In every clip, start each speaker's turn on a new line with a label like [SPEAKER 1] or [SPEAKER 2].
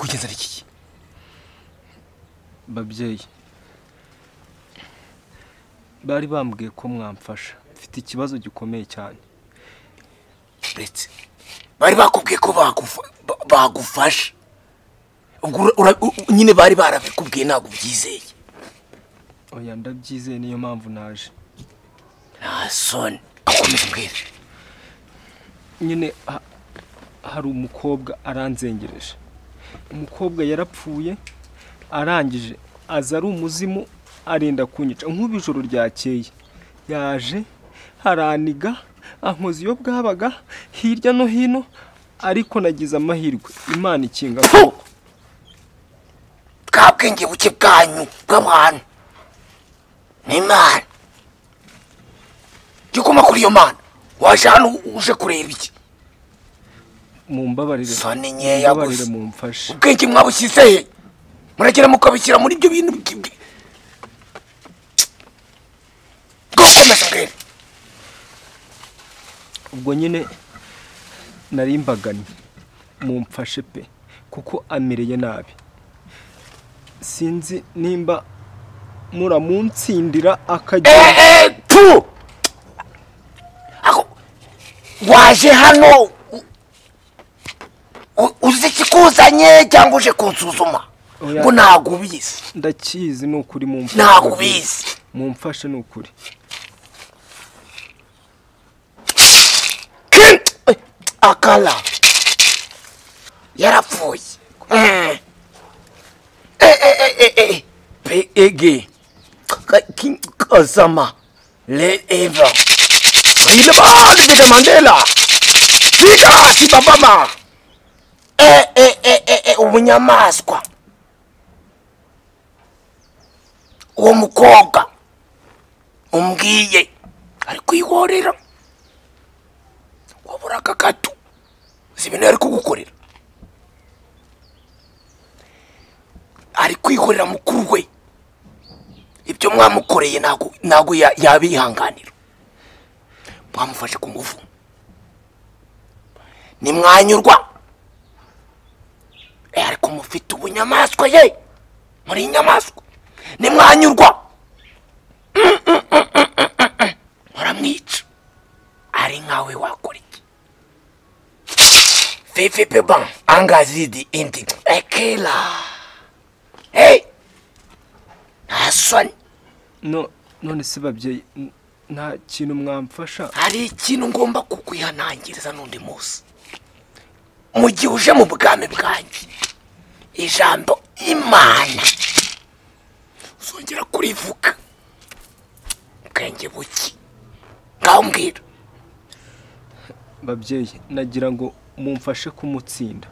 [SPEAKER 1] kugenza iki
[SPEAKER 2] babyeyi bari bambwiye ko mwamfasha mfite ikibazo gikomeye cyane
[SPEAKER 1] ndetse bari bakubwiye ko bagufasha nyine bari barabikubwiye ntabwo byizeye
[SPEAKER 2] oya ndabyizeye niyo mpamvu naje
[SPEAKER 1] nta soni akomeza mbwira
[SPEAKER 2] nyine hari umukobwa aranzengereje umukobwa yarapfuye arangije aza ari umuzimu arinda kunyica nk'ubijoro ryakeye yaje haraniga ankoze iyo bwabaga hirya no hino ariko nagize amahirwe Imana ikinga ko
[SPEAKER 1] bwabwenge buke bwanyu bw'abantu n'Imana gikoma kuri iyo Mana waje hano uje kureba iki
[SPEAKER 2] mumbabarire
[SPEAKER 1] Soniya gusa
[SPEAKER 2] mumfashe
[SPEAKER 1] ubwenge mwabushyize he muragera mukabishyira muri ibyo bintu bw'ukomeza mbere
[SPEAKER 2] ubwo nyine narimbaganye mumfashe pe kuko amereye nabi sinzi nimba muramunsindira akagenda
[SPEAKER 1] tu waje hano uzi ikikuzanye cyangwa uje kunsuzuma ngo ntabwo ubizi
[SPEAKER 2] ndakizi ni ukuri mumfashe
[SPEAKER 1] ntabwo ubizi
[SPEAKER 2] mumfashe ni ukuri
[SPEAKER 1] akala yarapfuye ege kazama le eva ile bali de Mandela fika si babama ubunyamaswa uwo mukobwa umbwiye ari kwihorera waburaga gato zibintu ari kugukorera ari kwihorera mukuru we ibyo mwamukoreye ntago yabihanganira mwamufashe ku ngufu nimwanyurwa ariko mufite ubunyamaswa ye muri inyamaswa nimwanyurwa muramwica ari nkawe wakora iki fefe peban angazidi indi ekela hey aswan
[SPEAKER 2] none se babyeyi nta kintu mwamfasha
[SPEAKER 1] hari ikintu ngomba kukwihanangiriza n'undi munsi mu gihe uje mu bwami bwanjye ijambo Imana uzongera kurivuga ubwenge buke ngaho mbwira
[SPEAKER 2] babyeyi nagira ngo mumfashe kumutsinda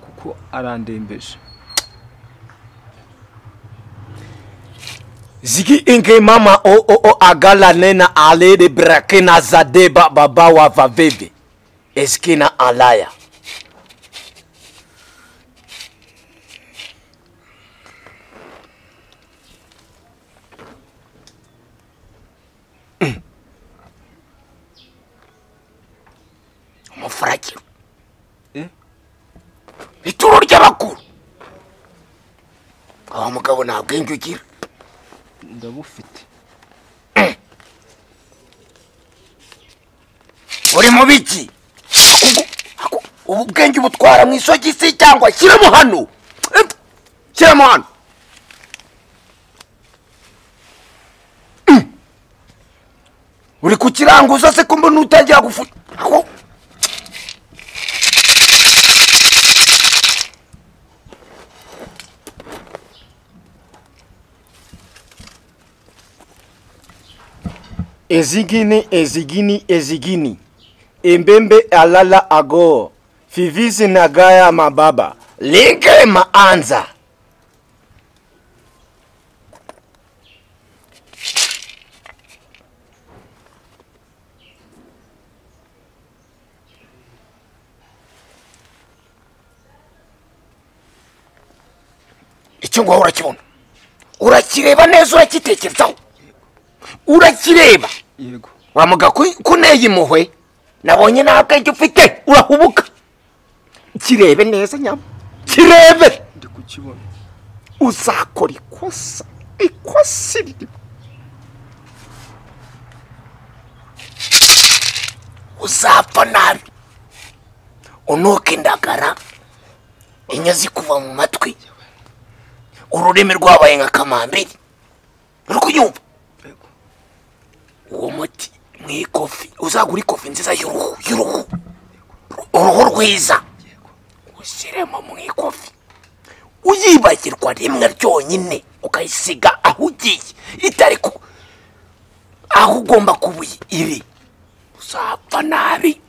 [SPEAKER 2] kuko arandembeje
[SPEAKER 1] zigi inge mama o agala nena ale de brakena zadeba baba wa vaveve eskina alaya mufrakiro ituro ry'abakuru aho mugabo nta bwenge ugira
[SPEAKER 2] ndabufite
[SPEAKER 1] uri mu biki ubu bwenge butwara mu isogisi cyangwa shyiramo hano uri ku kiranguza se ko mbona utangira gufuta ezigini embembe alala ago fivisi nagaya mababa linke maanza icyo ngo urakibona urakireba neza urakitekerezaho urakireba
[SPEAKER 2] yego
[SPEAKER 1] wamuga kuneye impuhwe nabonye nta bwenge ufite urahubuka kirebe neza nyama kirebe
[SPEAKER 2] ndi kukibona
[SPEAKER 1] uzakora ikosa iri uzapfa nabi unuka indagara inyazi kuva mu matwi ururimi rwabaye nka kamambiri uri kunyumva uwo muti mw'ikofi uzagura ikofi nziza y'uruhu rwiza ushyiremo mw'ikofi uyibagirwa rimwe ryonyine ukayisiga aho ugiye itari aho ugomba kuba iri uzapfa nabi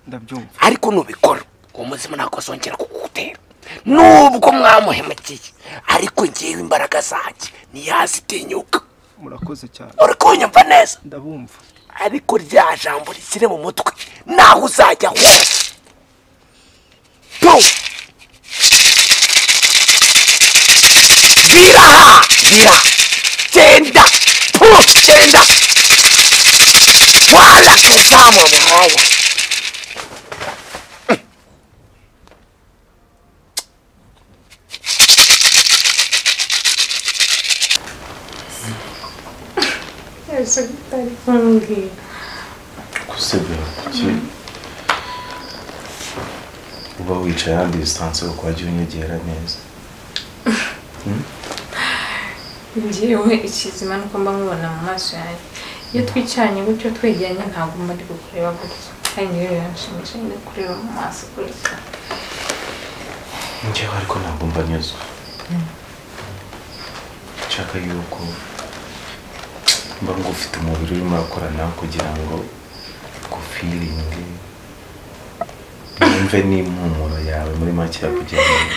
[SPEAKER 2] ndabyumva
[SPEAKER 1] ariko nubikora uwo muzima ntakosongera kugutera nubwo mwamuhemukiye ariko ngewe imbaraga zanjye ntiyazitinyuka
[SPEAKER 2] murakoze cyane
[SPEAKER 1] uri kunyumva neza
[SPEAKER 2] ndabumva
[SPEAKER 1] ariko rya jambo rishyire mu mutwe naho uzajya hose vira genda genda wala kuzamwa muhaya
[SPEAKER 3] kusebya kuki uba wicaye ahandi distance uko wagiye unyegera neza
[SPEAKER 4] njyewe ikizima nuko mba nkubona mu maso yanjye iyo twicanye gutyo twegeranye ntabwo mba ndi kukureba gutya kandi njyewe biranshimisha ndi kureba mu maso gutya
[SPEAKER 3] njyewe ariko ntabwo mba nyuzwe nshaka yuko mba ngufite umubiri urimo urakora nawe kugira ngo gufiringe numve n'impumuro yawe muri make kugira ngo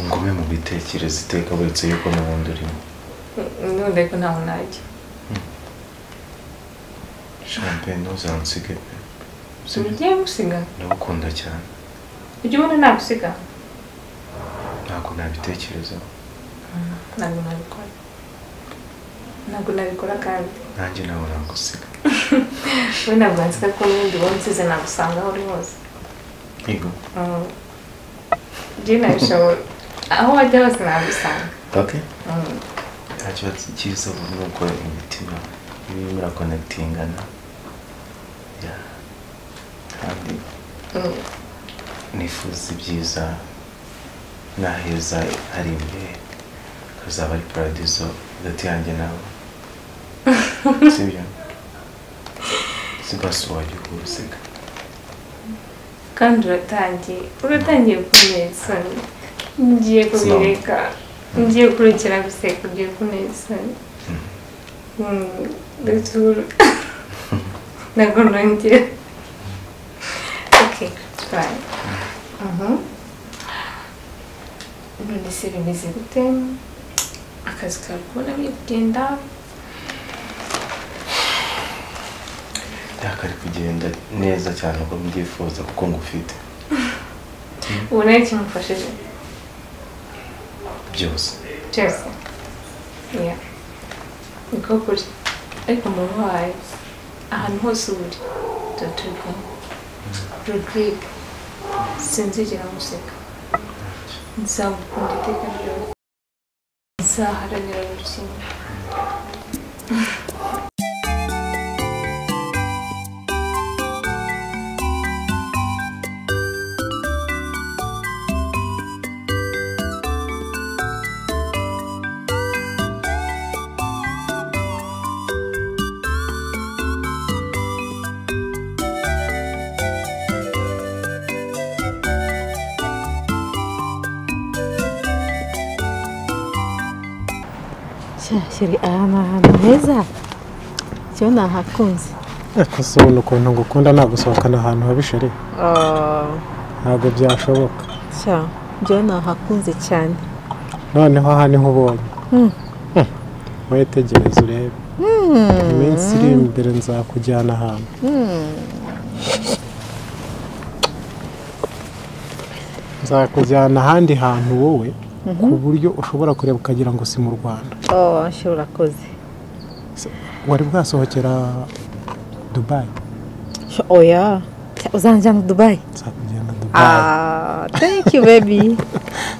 [SPEAKER 3] ngume mu bitekerezo iteka buretse yuko n'ubundi urimo
[SPEAKER 4] n'ubundi ariko ntawe najya
[SPEAKER 3] champagne ntuzansiga pe
[SPEAKER 4] ugiye gusiga
[SPEAKER 3] ndagukunda cyane
[SPEAKER 4] ujya ubona nagusiga
[SPEAKER 3] ntabwo nabitekerezaho
[SPEAKER 4] ntabwo nabikora kandi
[SPEAKER 3] nanjye nawe nagusiga
[SPEAKER 4] we ntabwo nsiga ko n'ubundi wowe nsize nagusanga aho uri hose
[SPEAKER 3] yego
[SPEAKER 4] njye nabishobora aho wajya hose nagusanga
[SPEAKER 3] okay nta kibazo cyiza ni uko imitima irimo irakonekitingana kandi nifuza ibyiza n'aheza hari imbere hazaba ari paradizo hagati yanjye nawe sibyo sibasi wajya kurusiga
[SPEAKER 4] kandi uratangiye kuntera isoni ngiye kubireka ngiye kurikira guseka ugiye kuntera isoni ndatura ntabwo nongera okay fine none se bimeze gute akazi kawe kubona biri kugenda
[SPEAKER 3] kari kugenda neza cyane uko mbyifuza kuko ngufite
[SPEAKER 4] ubu nawe kimufashije
[SPEAKER 3] byose
[SPEAKER 4] niko kuri ariko mu baye ahantu hose uri turi kumwe rodrigue sinzigera museka nzagukunda iteka ryose nzaharanira buri kimwe
[SPEAKER 5] shiri ahantu heza cyo nahakunze
[SPEAKER 6] ariko se ubona ukuntu ngukunda nagusohokana ahantu habisheri ntabwo byashoboka
[SPEAKER 5] byo nahakunze cyane
[SPEAKER 6] noneho aha niho ubonye wetegereze urebe iminsi iri imbere nzakujyana ahantu nzakujyana ahandi hantu wowe ku buryo ushobora kureba ukagira ngo si mu Rwanda
[SPEAKER 5] nshobora koze
[SPEAKER 6] wari bwasohokera Dubai
[SPEAKER 5] oya uzanjyana Dubai.
[SPEAKER 6] nzakujyana Dubai.
[SPEAKER 5] Thank you baby.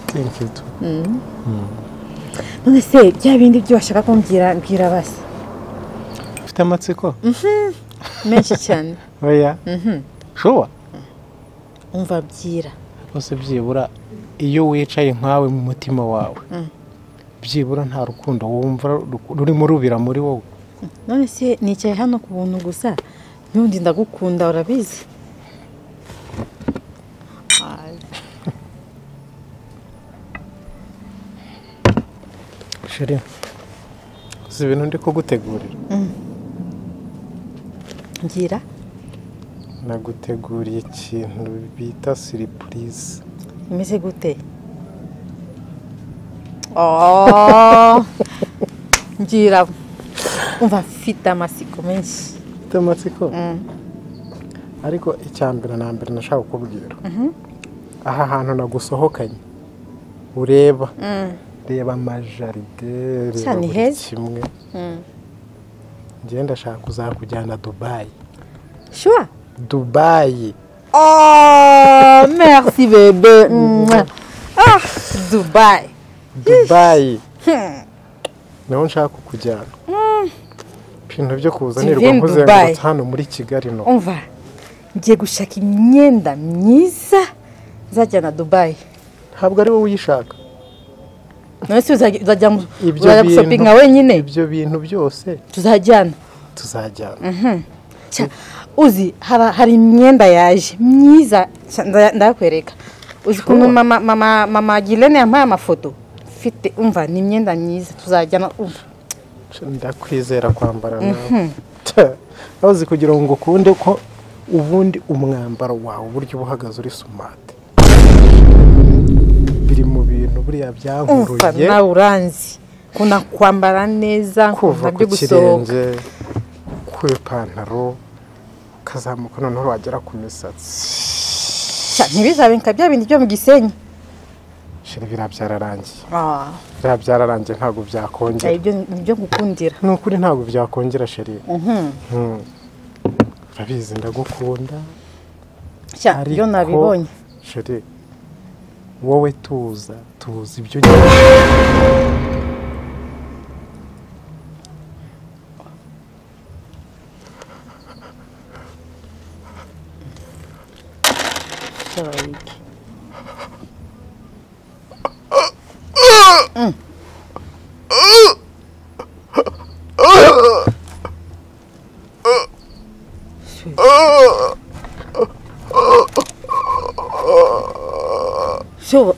[SPEAKER 6] Thank you too.
[SPEAKER 5] None se bya bindi byo washaka kumbwira mbwira basi.
[SPEAKER 6] Ufite amatsiko?
[SPEAKER 5] Menshi cyane.
[SPEAKER 6] Oya. Shuwa?
[SPEAKER 5] Umva byira.
[SPEAKER 6] Bose byibura iyo wicaye nkawe mu mutima wawe. Byibura nta rukundo wumva rurimo rubira muri wowe.
[SPEAKER 5] None se nicaye hano ku buntu gusa n'undi ndagukunda urabizi.
[SPEAKER 6] Sheri, uzi ibintu ndi kugutegurira?
[SPEAKER 5] Ngira?
[SPEAKER 6] Naguteguriye ikintu bita surprise.
[SPEAKER 5] Imeze gute? Ngira. Umva mfite amatsiko menshi.
[SPEAKER 6] Ufite amatsiko? Ariko icyambere na mbere nashaka kukubwira. Aha hantu nagusohokanye. Ureba. Reba amajaride,
[SPEAKER 5] Cyane heza.
[SPEAKER 6] kimwe. Ngiye ndashaka kuzakujyana Dubai.
[SPEAKER 5] Sure.
[SPEAKER 6] Dubai.
[SPEAKER 5] Merci bébé. Dubai.
[SPEAKER 6] Dubai. Naho nshaka kukujyana. Ibintu byo kuzanirwa nkuzengurutse hano muri Kigali no.
[SPEAKER 5] Umva. Ngiye gushaka imyenda myiza nzajyana Dubai.
[SPEAKER 6] Ntabwo ari wowe uyishaka.
[SPEAKER 5] None se uzajya
[SPEAKER 6] shoppinga
[SPEAKER 5] wenyine?
[SPEAKER 6] Ibyo bintu byose
[SPEAKER 5] tuzajyana. Uzi hari imyenda yaje myiza ndakwereka. Uzi kuntu mama Gilene yampaye amafoto. Mfite umva ni imyenda myiza tuzajyana umva.
[SPEAKER 6] Ndakwizera kwambara nawe. Uzi kugira ngo ukunde ko ubundi umwambaro wawe uburyo buhagaze uri smart. Biri mu bintu buriya byankuruye.
[SPEAKER 5] Nawe uranzi kuna kwambara neza
[SPEAKER 6] nabyo gusohoka ku ipantaro kazamuka noneho wagera ku misatsi.
[SPEAKER 5] Ntibizabe nka bya bindi byo mu Gisenyi.
[SPEAKER 6] Shira birabyararangiye. Birabyararangiye ntago byakongera.
[SPEAKER 5] Ibyo gukundira.
[SPEAKER 6] Nukuri ntago byakongera sheri. Urabizi ndagukunda.
[SPEAKER 5] Yo nabibonye.
[SPEAKER 6] Sheri wowe tuza ibyo
[SPEAKER 5] Sure.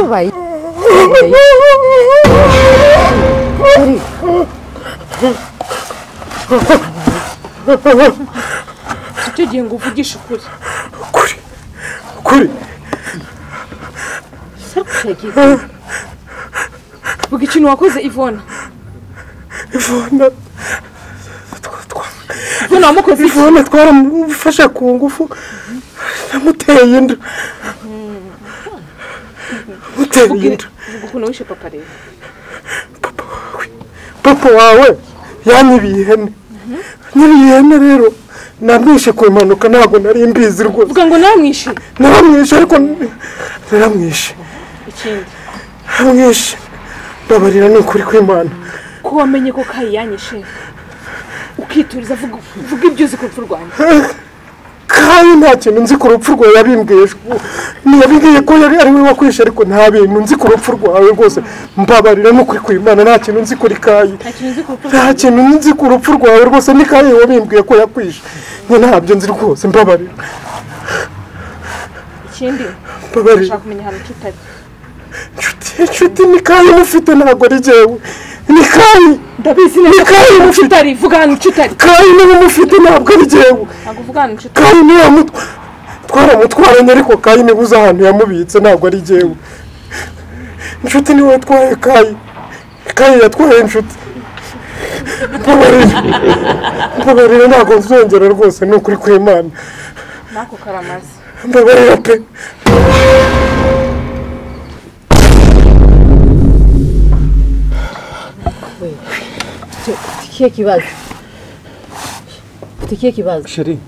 [SPEAKER 5] Vai.
[SPEAKER 4] Tugiye ngo uvugishe ukuri.
[SPEAKER 6] Kuri.
[SPEAKER 4] Vuga ikintu wakoze Ivona. Ivona wamukoze
[SPEAKER 6] Ivona twaramufasha ku ngufu. Namuteye inda.
[SPEAKER 4] Ukuntu wishe papa rero.
[SPEAKER 6] Papa wawe yanyibiye ihene. Nyiriye rero namwishe ku impanuka ntabwo nari mbizi rwose.
[SPEAKER 4] Vuga ngo namwishe.
[SPEAKER 6] Naramwishe ariko naramwishe.
[SPEAKER 4] Ikindi.
[SPEAKER 6] Namwishe. Babarira n'ukuri kw'Imana.
[SPEAKER 4] Ko wamenye ko kayi yanyishe. Ukituriza vuga ibyo uzi ku rupfu rwanjye.
[SPEAKER 6] Kayi nta kintu nzi ku rupfu rwawe yabimbwiye. Niyabwiye ko yari ari we wakwishe ariko nta bintu nzi ku rupfu rwawe rwose. Mbabarira n'ukuri kw'Imana nta kintu nzi kuri Kayi. Nta kintu nzi ku rupfu rwawe rwose ni Kayi wabimbwiye ko yakwishe. Ntabyo nzi rwose mbabarira.
[SPEAKER 4] Ikindi.
[SPEAKER 6] Mbabarira.
[SPEAKER 4] Ushaka kumenya hano tutari.
[SPEAKER 6] inshuti ni kayi mufite ntabwo ari jewe ni kayi
[SPEAKER 5] ndabizi neza
[SPEAKER 6] kayi
[SPEAKER 5] mufite ari vugana inshuti ari
[SPEAKER 6] kayi niwe mufite ntabwo ari jewe
[SPEAKER 5] ntabwo vugana inshuti
[SPEAKER 6] kayi niwe twaramutwaranye ariko kayi niwe uzi ahantu yamubitse ntabwo ari jewe inshuti niwe yatwaye kayi yatwaye inshuti mbabarira ntabwo nzongera rwose ni ukuri kw'Imana
[SPEAKER 5] nako karamaze
[SPEAKER 6] mbabarira pe
[SPEAKER 5] Tikiye kibazo
[SPEAKER 6] sheri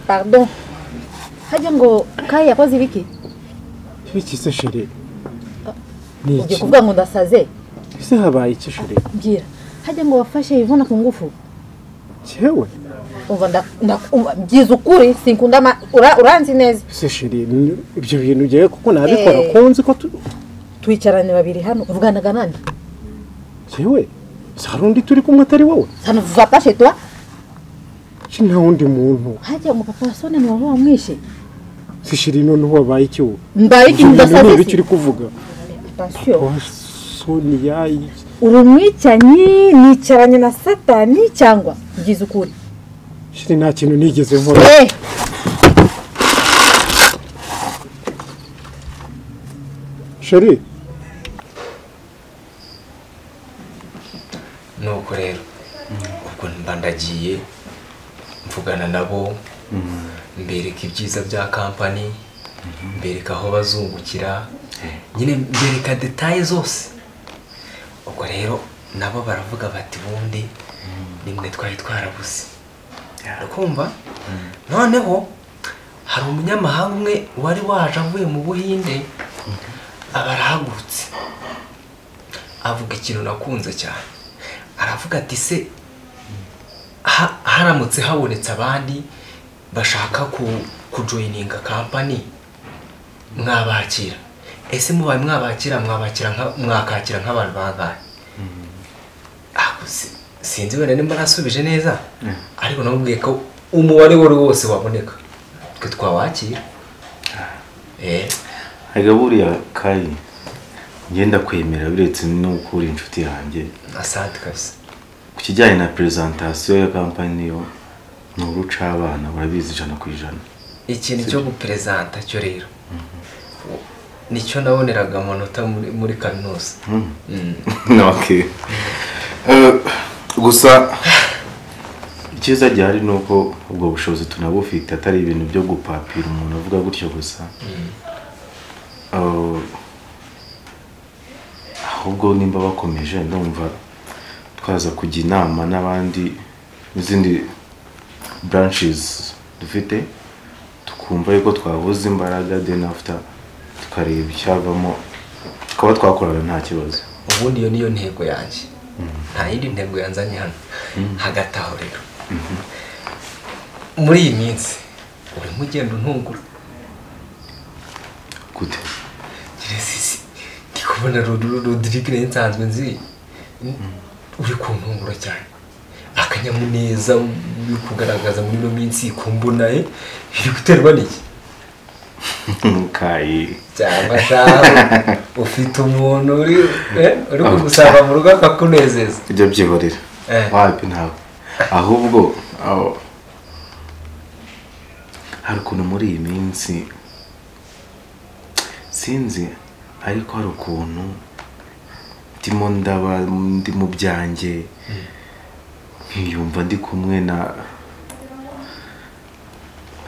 [SPEAKER 5] pardon hajya ngo kayi yakoze ibiki
[SPEAKER 6] iki se sheri
[SPEAKER 5] ugiye kuvuga ngo ndasaze
[SPEAKER 6] ese habaye iki sheri
[SPEAKER 5] mbwira hajya ngo wafashe Ivona ku ngufu
[SPEAKER 6] cyewe
[SPEAKER 5] umva byiza ukuri sinkunda uranzi neza
[SPEAKER 6] ese sheri ibyo bintu ugiye kuko nabikora kunzi ko
[SPEAKER 5] twicaranye babiri hano uvuganaga nande
[SPEAKER 6] cyewe sarundi turi kumwe atari wowe
[SPEAKER 5] ça ne va pas chez toi
[SPEAKER 6] nta wundi muntu
[SPEAKER 5] hajya ngo papa Soniya ni wowe wamwishe
[SPEAKER 6] si sheri none wabaye iki wowe
[SPEAKER 5] mbaye iki ndasaze
[SPEAKER 6] iki uri kuvuga
[SPEAKER 5] attention
[SPEAKER 6] Soniya
[SPEAKER 5] urumwicanyi nicaranye na satani cyangwa byiza ukuri
[SPEAKER 6] sheri nta kintu nigeze nkora sheri
[SPEAKER 3] nuko rero ubwo mba ndagiye mvugana nabo mbereka ibyiza bya kampani mbereka aho bazungukira nyine mbereka detaye zose ubwo rero nabo baravuga bati ubundi nimwe twari twarabuze kumva noneho hari umunyamahanga umwe wari waje avuye mu Buhinde abarahagurutse avuga ikintu nakunze cyane aravuga ati se haramutse habonetse abandi bashaka kujoyininga kampani mwabakira ese mubaye mwakakira nk'abantu bangahe sinzi wenda nimba nasubije neza ariko namubwiye ko umubare wose waboneka twe twawakira
[SPEAKER 7] Hega buriya kayi ngenda kwemera biretse nuko uri inshuti yanjye
[SPEAKER 3] asante kabisa
[SPEAKER 7] ku kijyanye na presentation ya kampani yo n'uruca abana barabizi 100%.
[SPEAKER 3] ikintu cyo gupresenta cyo rero nicyo naboneraga amanota muri kaminuza
[SPEAKER 7] okay gusa icyiza gihari nuko ubwo bushobozi tunabufite atari ibintu byo gupapira umuntu avuga gutyo gusa ahubwo nimba bakomeje ndumva twaza kujya inama n'abandi n'izindi branches dufite tukumva yuko twabuze imbaraga then after tukareba icyavamo tukaba twakorana nta kibazo
[SPEAKER 3] ubundi iyo niyo ntego yanjye nta yindi ntego yanzanye hano hagati aho rero muri iyi minsi uri mugendo ntungura
[SPEAKER 7] gute
[SPEAKER 3] sisi ndikubona Rodrigue nsanzwe nzi uri kuntungura cyane akanyamuneza uri kugaragaza muri no minsi kumbona iri guterwa n'iki
[SPEAKER 7] kayi
[SPEAKER 3] cyangwa shaho ufite umuntu uri kugusaba mu rugo akakunezeza
[SPEAKER 7] ibyo byihorera wapi ntawe ahubwo hari ukuntu muri iyi minsi sinzi ariko hari ukuntu ndi mu byanjye nkiyumva ndi kumwe na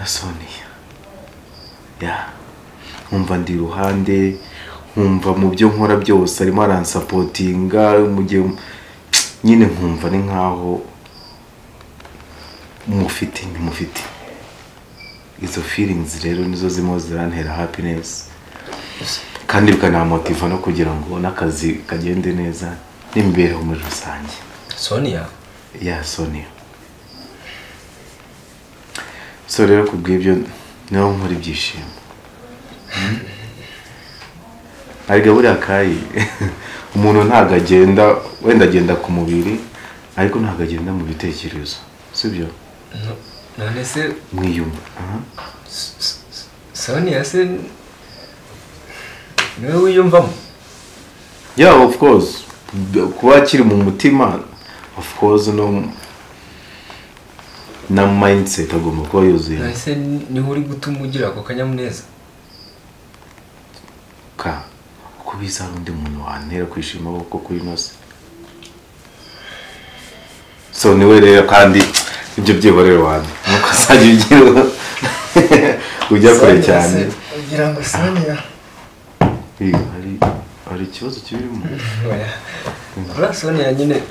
[SPEAKER 7] Soniya nkumva ndi iruhande nkumva mu byo nkora byose arimo aransapotinga mu gihe nyine nkumva ni nkaho mufite izo feelings rero nizo zimo zirantera happiness kandi bikanamotiva no kugira ngo n'akazi kagende neza n'imibereho muri rusange.
[SPEAKER 3] Soniya
[SPEAKER 7] Soniya so rero kubw'ibyo naho nkora ibyishimo ariko buriya kayi umuntu ntago agenda wenda agenda ku mubiri ariko ntago agenda mu bitekerezo sibyo
[SPEAKER 3] none se
[SPEAKER 7] mwiyumva
[SPEAKER 3] Soniya se
[SPEAKER 2] niwe wiyumvamo.
[SPEAKER 7] Yeah, of course. Kuba kiri mu mutima, of course, no na mindset agomba kuba yuzuye.
[SPEAKER 2] Ese niho uri gutuma ugira ako kanyamuneza?
[SPEAKER 7] Kubiza undi muntu wantera kwishima boko kuri nose. So niwe rero kandi ibyo byihorero wanjye. Nuko azajya ugira ujya kure cyane.
[SPEAKER 2] Ugira ngo Soniya.
[SPEAKER 7] Hari ikibazo kirimo.
[SPEAKER 2] Oya. Soniya nyine.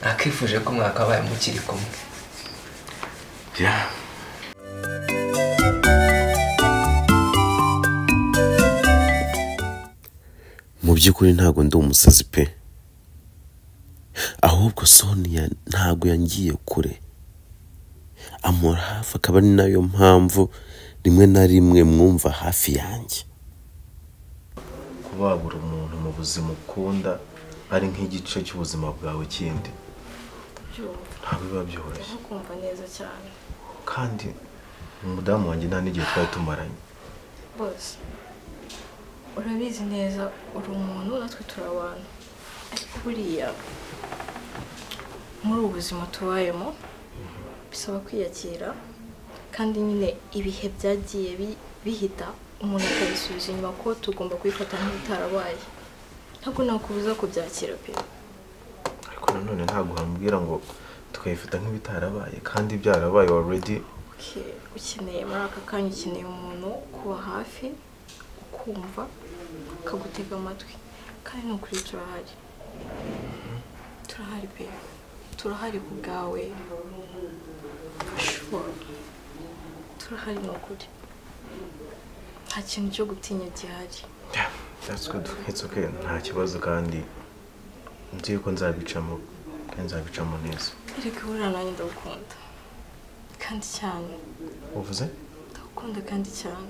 [SPEAKER 2] Nakifuje ko mwakabaye mukiri kumwe.
[SPEAKER 7] Yeah. Mu by'ukuri ntago ndi umusazi pe. Ahubwo Soniya ntago yangiye kure. Amora hafi akaba ari nayo mpamvu rimwe na rimwe mwumva hafi yanjye. Kubabura umuntu mu buzima ukunda ari nk'igice cy'ubuzima bwawe kindi. Ntabwo biba byoroshye.
[SPEAKER 8] Kumva neza cyane.
[SPEAKER 7] Kandi umudamu wanjye nta n'igihe twari tumaranye.
[SPEAKER 8] Bose urabizi neza uri umuntu natwe turabana. Ariko buriya muri ubu buzima tubayemo bisaba kwiyakira kandi nyine ibihe byagiye bihita umuntu akabisubiza inyuma ko tugomba kwifata nk'ibitarabaye. Ntabwo nakubuza kubyakira pe.
[SPEAKER 7] Ariko nanone ntabwo hambwira ngo tukayifata nk'ibitarabaye kandi byarabaye already.
[SPEAKER 8] Ukeneye muri aka kanya ukeneye umuntu kuba hafi ukumva akagutega amatwi kandi no kuri turahari. Turahari pe. Turahari ku bwawe. Turahari no kuri. Nta kintu cyo gutinya gihari.
[SPEAKER 7] Yeah, that's good. It's okay. Nta kibazo kandi nzi ko nzabicamo neza.
[SPEAKER 8] Reka buriya nanjye ndagukunda kandi cyane.
[SPEAKER 7] Uvuze?
[SPEAKER 8] Ndagukunda kandi cyane.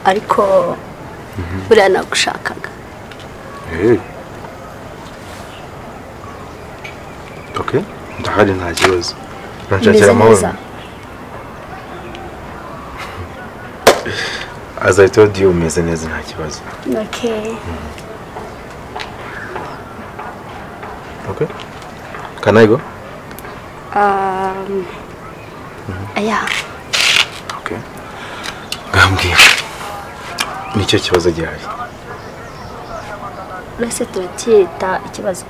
[SPEAKER 9] Ariko buriya nagushakaga.
[SPEAKER 7] Okay, ndahari nta kibazo. Nshakira amahoro. As I told you, umeze neza nta kibazo.
[SPEAKER 9] Okay.
[SPEAKER 7] Okay. Can I go?
[SPEAKER 9] Yeah.
[SPEAKER 7] Okay. Gambia. Nicyo kibazo gihari.
[SPEAKER 9] Uretse turacyita ikibazo.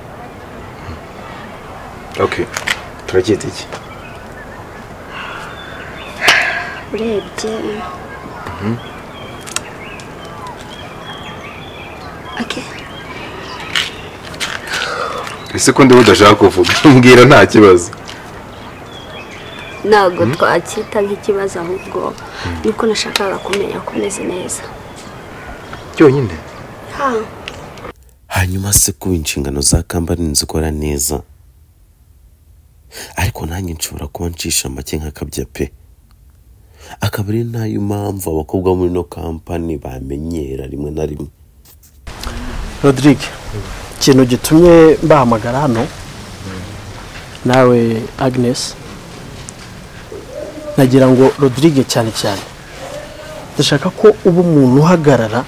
[SPEAKER 7] Okay. Turacyita iki?
[SPEAKER 9] Urebye. Okay.
[SPEAKER 7] Ese ko ndi udashaka kuvuga mbwira nta kibazo.
[SPEAKER 9] Ntabwo twacyita nk'ikibazo ahubwo nuko nashakaga kumenya ko umeze neza.
[SPEAKER 7] Cyonyine.
[SPEAKER 10] Hanyuma se kuba inshingano za kampani nzikora neza, ariko nanjye nshobora kuba ncisha make nk'akabya pe. Akaba ari nayo mpamvu abakobwa muri no kampani bamenyera rimwe na rimwe.
[SPEAKER 6] Rodrigue, ikintu gitumye mbahamagara hano nawe Agnes, nagira ngo Rodrigue cyane ndashaka ko uba umuntu uhagarara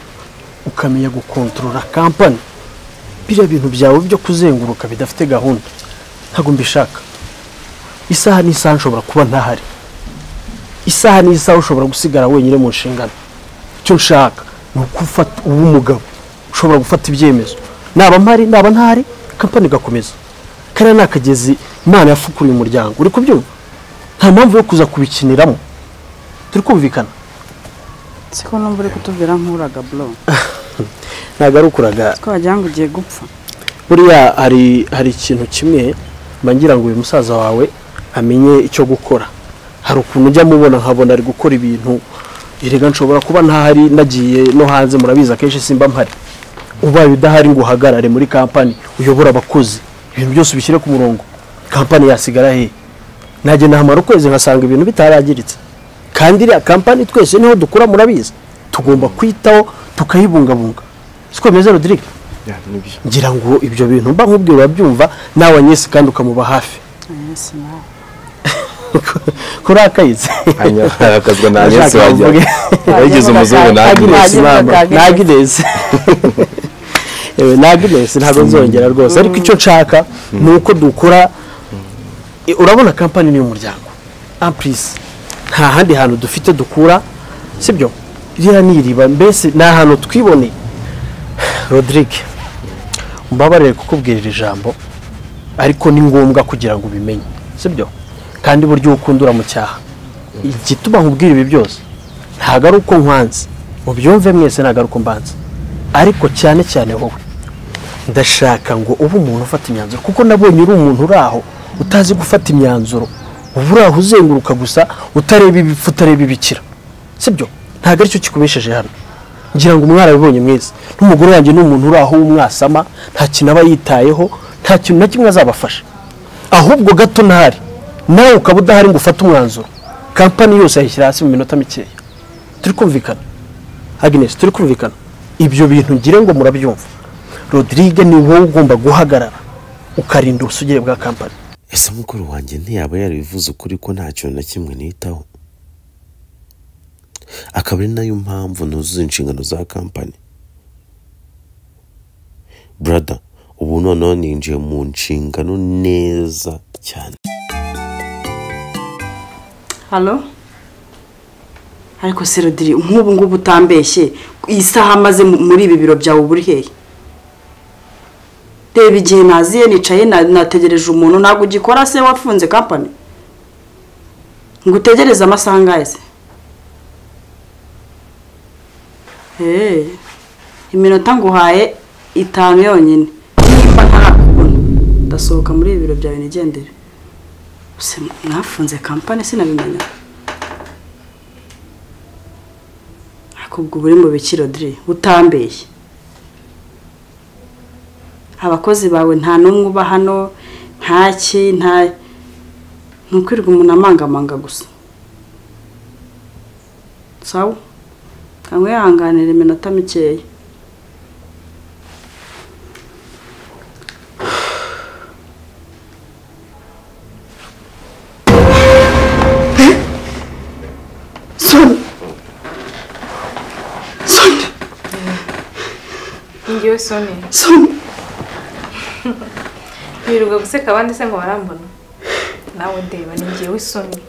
[SPEAKER 6] ukamenya gukontorora kampani. Biriya bintu byawe byo kuzenguruka bidafite gahunda ntago mbishaka. Isaha n'isaha nshobora kuba ntahari, isaha n'isaha ushobora gusigara wenyine mu nshingano. Icyo nshaka ni ukufata umugabo ushobora gufata ibyemezo. Naba mpari naba ntahari, kampani gakomeza. Kana nakagezi Imana yafukuriye umuryango. Uri kubyumva? Nta mpamvu yo kuza kubikiniramo. Turi kumvikana?
[SPEAKER 5] Siko numva uri kutubwira nk'uraga bro.
[SPEAKER 6] Ntago ari ukuraga.
[SPEAKER 5] Siko wagira ngo ugiye gupfa.
[SPEAKER 6] Buriya hari ikintu kimwe mangira ngo uyu musaza wawe amenye icyo gukora. Hari ukuntu ujya mubona nkabona ari gukora ibintu irega nshobora kuba ntahari nagiye no hanze murabiza kenshi simba mpari. Ubaye udahari ngo uhagarare muri kampani uyobora abakozi ibintu byose bishyire ku murongo, kampani yasigara he? Najye nahamara ukwezi nkasanga ibintu bitaragiritse. Kandi iriya kampani twese niho dukura murabiza, tugomba kwitaho tukayibungabunga. Siko meze Rodrigue? ngira ngo ibyo bintu mba nkubwira urabyumva nawe nyese kandi ukamuba hafi kuri akayize
[SPEAKER 3] akazwa na nyese wajya yagize umuzungu
[SPEAKER 6] nagineze nagineze ntabwo nzongera rwose ariko icyo nshaka ni uko dukora urabona kampani ni umuryango amprise nta handi hantu dufite dukura sibyo rira niriba mbese nta hantu twibone Rodrigue mbabarire kukubwirira ijambo ariko ni ngombwa kugira ngo ubimenye sibyo kandi buryo ukundura mu cyaha igituma nkubwira ibi byose ntago ari uko nkwanze ubyumve mwese ntago ari uko mbanze ariko cyane cyane wowe ndashaka ngo ube umuntu ufata imyanzuro kuko nabonye uri umuntu uraho utazi gufata imyanzuro uba uraho uzenguruka gusa utareba ibipfu utareba ibikira sibyo ntago aricyo kikubesheje hano ngira ngo mwarabibonye mwese n'umugore wanjye ni umuntu uraho w'umwasama nta kintu aba yitayeho nta kintu na kimwe azabafasha ahubwo gato ntari nawe ukaba udahari ngo ufate umwanzuro kampani yose yayishyira hasi mu minota mikeya turi kumvikana Agnes turi kumvikana ibyo bintu ngire ngo murabyumva Rodrigue ni wowe ugomba guhagarara ukarinda ubusugire bwa kampani
[SPEAKER 10] ese mukuru wanjye ntiyaba yarabivuze ukuri ko nta kintu na kimwe nitaho akaba ari nayo mpamvu nuzuza inshingano za kampani brother ubu noneho ninjiye mu nshingano neza cyane
[SPEAKER 11] Halo ariko se Rodri nk'ubu ngubu utambeshye iyi saha amaze muri ibi biro byawe buri hehe reba igihe naziye nicaye nategereje umuntu ntabwo ugikora se wafunze kampani ngo utegereze amasaha angahe se iminota nguhaye 5 yonyine niba ntarakubona ndasohoka muri ibi biro byawe nigendere use mwafunze kampani sinabimenya akubwo buri mu biki Rodri utambeshye abakozi bawe nta numwe uba hano nta nukwirirwa umuntu amangamanga gusa sawa kamwe yanganira iminota mikeya
[SPEAKER 4] Ngiye Soniya Yiruka guseka abandi se ngo barambona nawe ndeba ni ngiye Soniya